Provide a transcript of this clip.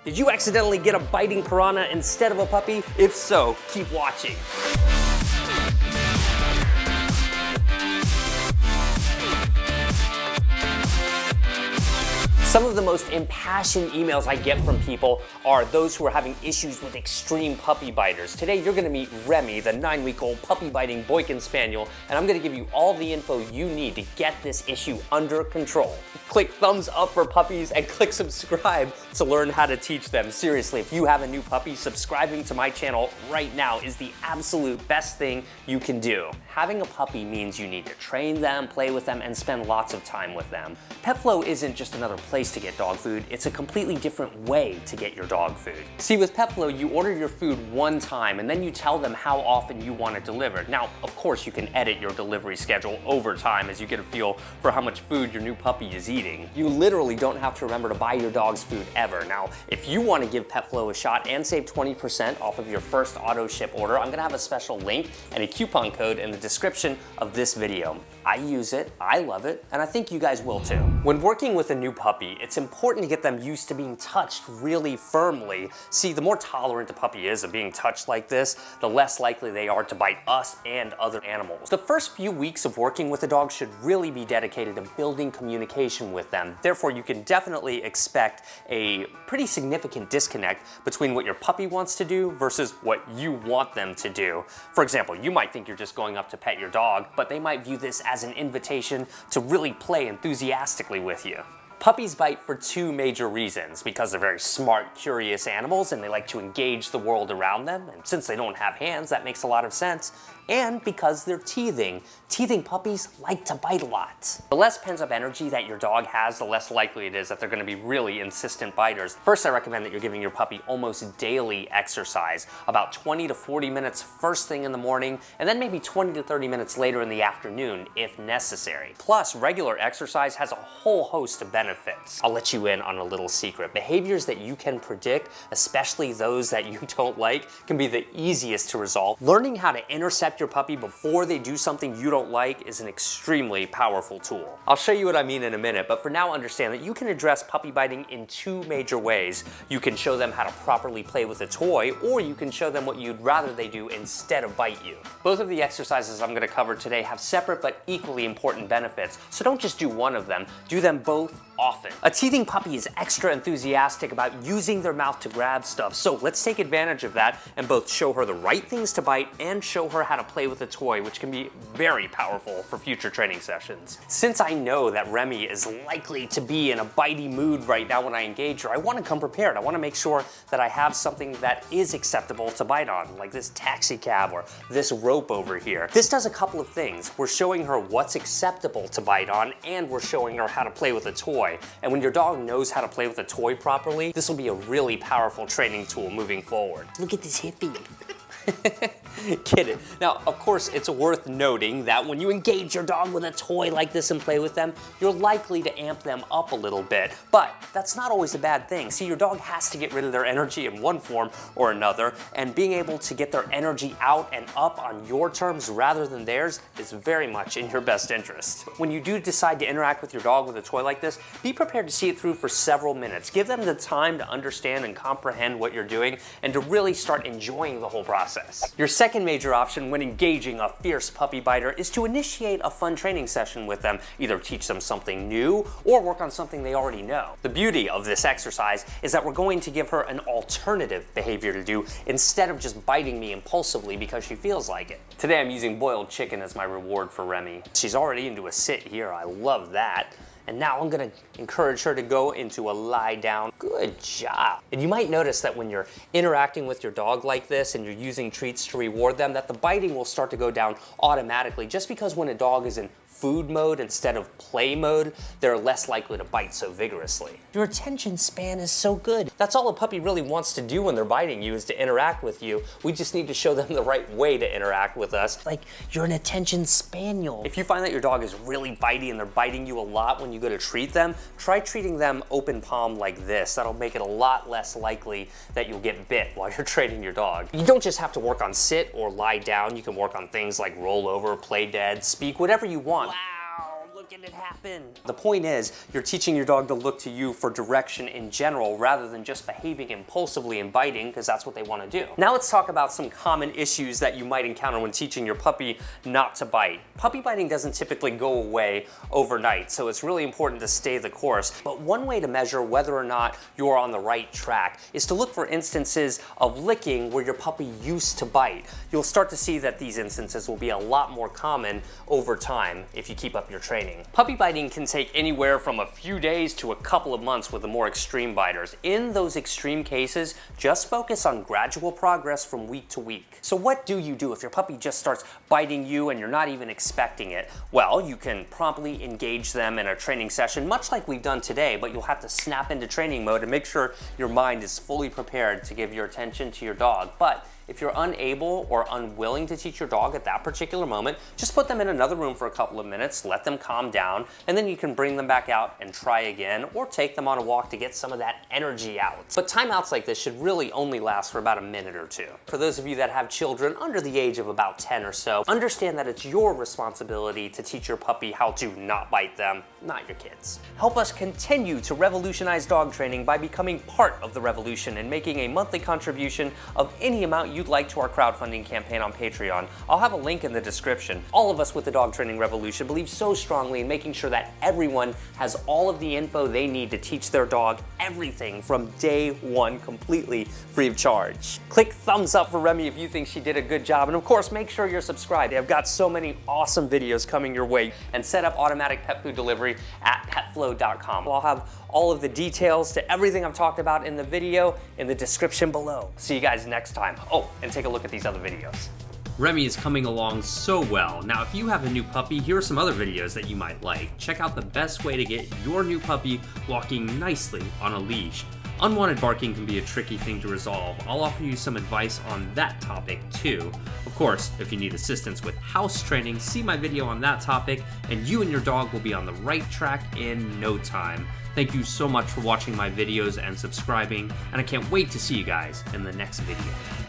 Did you accidentally get a biting piranha instead of a puppy? If so, keep watching. Some of the most impassioned emails I get from people are those who are having issues with extreme puppy biters. Today you're gonna meet Remy, the 9-week-old puppy biting Boykin Spaniel, and I'm gonna give you all the info you need to get this issue under control. Click thumbs up for puppies and click subscribe to learn how to teach them. Seriously, if you have a new puppy, subscribing to my channel right now is the absolute best thing you can do. Having a puppy means you need to train them, play with them, and spend lots of time with them. PetFlow isn't just another place to get dog food, it's a completely different way to get your dog food. See, with PetFlow, you order your food one time and then you tell them how often you want it delivered. Now, of course, you can edit your delivery schedule over time as you get a feel for how much food your new puppy is eating. You literally don't have to remember to buy your dog's food ever. Now, if you want to give PetFlow a shot and save 20% off of your first auto ship order, I'm gonna have a special link and a coupon code in the description of this video. I use it, I love it, and I think you guys will too. When working with a new puppy, it's important to get them used to being touched really firmly. See, the more tolerant a puppy is of being touched like this, the less likely they are to bite us and other animals. The first few weeks of working with a dog should really be dedicated to building communication with them. Therefore, you can definitely expect a pretty significant disconnect between what your puppy wants to do versus what you want them to do. For example, you might think you're just going up to pet your dog, but they might view this as an invitation to really play enthusiastically with you. Puppies bite for two major reasons: because they're very smart, curious animals and they like to engage the world around them, and since they don't have hands, that makes a lot of sense, and because they're teething. Teething puppies like to bite a lot. The less pent-up energy that your dog has, the less likely it is that they're gonna be really insistent biters. First, I recommend that you're giving your puppy almost daily exercise, about 20 to 40 minutes first thing in the morning, and then maybe 20 to 30 minutes later in the afternoon, if necessary. Plus, regular exercise has a whole host of benefits. I'll let you in on a little secret. Behaviors that you can predict, especially those that you don't like, can be the easiest to resolve. Learning how to intercept your puppy before they do something you don't like is an extremely powerful tool. I'll show you what I mean in a minute, but for now understand that you can address puppy biting in two major ways. You can show them how to properly play with a toy, or you can show them what you'd rather they do instead of bite you. Both of the exercises I'm going to cover today have separate but equally important benefits, so don't just do one of them, do them both often. A teething puppy is extra enthusiastic about using their mouth to grab stuff, so let's take advantage of that and both show her the right things to bite and show her how to play with a toy, which can be very powerful for future training sessions. Since I know that Remy is likely to be in a bitey mood right now when I engage her, I want to come prepared. I want to make sure that I have something that is acceptable to bite on, like this taxi cab or this rope over here. This does a couple of things. We're showing her what's acceptable to bite on, and we're showing her how to play with a toy. And when your dog knows how to play with a toy properly, this will be a really powerful training tool moving forward. Look at this hippie. Kid it. Now, of course, it's worth noting that when you engage your dog with a toy like this and play with them, you're likely to amp them up a little bit, but that's not always a bad thing. See, your dog has to get rid of their energy in one form or another, and being able to get their energy out and up on your terms rather than theirs is very much in your best interest. When you do decide to interact with your dog with a toy like this, be prepared to see it through for several minutes. Give them the time to understand and comprehend what you're doing and to really start enjoying the whole process. Your second major option when engaging a fierce puppy biter is to initiate a fun training session with them. Either teach them something new or work on something they already know. The beauty of this exercise is that we're going to give her an alternative behavior to do instead of just biting me impulsively because she feels like it. Today I'm using boiled chicken as my reward for Remy. She's already into a sit here. I love that. And now I'm gonna encourage her to go into a lie down. Good job. And you might notice that when you're interacting with your dog like this and you're using treats to reward them, that the biting will start to go down automatically, just because when a dog is in food mode instead of play mode, they're less likely to bite so vigorously. Your attention span is so good. That's all a puppy really wants to do when they're biting you, is to interact with you. We just need to show them the right way to interact with us. Like, you're an attention spaniel. If you find that your dog is really bitey and they're biting you a lot when you go to treat them, try treating them open palm like this. That'll make it a lot less likely that you'll get bit while you're training your dog. You don't just have to work on sit or lie down. You can work on things like roll over, play dead, speak, whatever you want. Wow, look look at it happen. The point is, you're teaching your dog to look to you for direction in general rather than just behaving impulsively and biting because that's what they want to do. Now let's talk about some common issues that you might encounter when teaching your puppy not to bite. Puppy biting doesn't typically go away overnight, so it's really important to stay the course. But one way to measure whether or not you're on the right track is to look for instances of licking where your puppy used to bite. You'll start to see that these instances will be a lot more common over time if you keep up your training. Puppy biting can take anywhere from a few days to a couple of months with the more extreme biters. In those extreme cases, just focus on gradual progress from week to week. So what do you do if your puppy just starts biting you and you're not even expecting it? Well, you can promptly engage them in a training session, much like we've done today, but you'll have to snap into training mode and make sure your mind is fully prepared to give your attention to your dog. But if you're unable or unwilling to teach your dog at that particular moment, just put them in another room for a couple of minutes, let them calm down, and then you can bring them back out and try again, or take them on a walk to get some of that energy out. But timeouts like this should really only last for about a minute or two. For those of you that have children under the age of about 10 or so, understand that it's your responsibility to teach your puppy how to not bite them, not your kids. Help us continue to revolutionize dog training by becoming part of the revolution and making a monthly contribution of any amount you'd like to our crowdfunding campaign on Patreon. I'll have a link in the description. All of us with the Dog Training Revolution believe so strongly in making sure that everyone has all of the info they need to teach their dog everything from day one, completely free of charge. Click thumbs up for Remy if you think she did a good job, and of course make sure you're subscribed. I've got so many awesome videos coming your way, and set up automatic pet food delivery at petflow.com. I'll have all of the details to everything I've talked about in the video in the description below. See you guys next time. Oh, and take a look at these other videos. Remy is coming along so well. Now, if you have a new puppy, here are some other videos that you might like. Check out the best way to get your new puppy walking nicely on a leash. Unwanted barking can be a tricky thing to resolve. I'll offer you some advice on that topic too. Of course, if you need assistance with house training, see my video on that topic, and you and your dog will be on the right track in no time. Thank you so much for watching my videos and subscribing, and I can't wait to see you guys in the next video.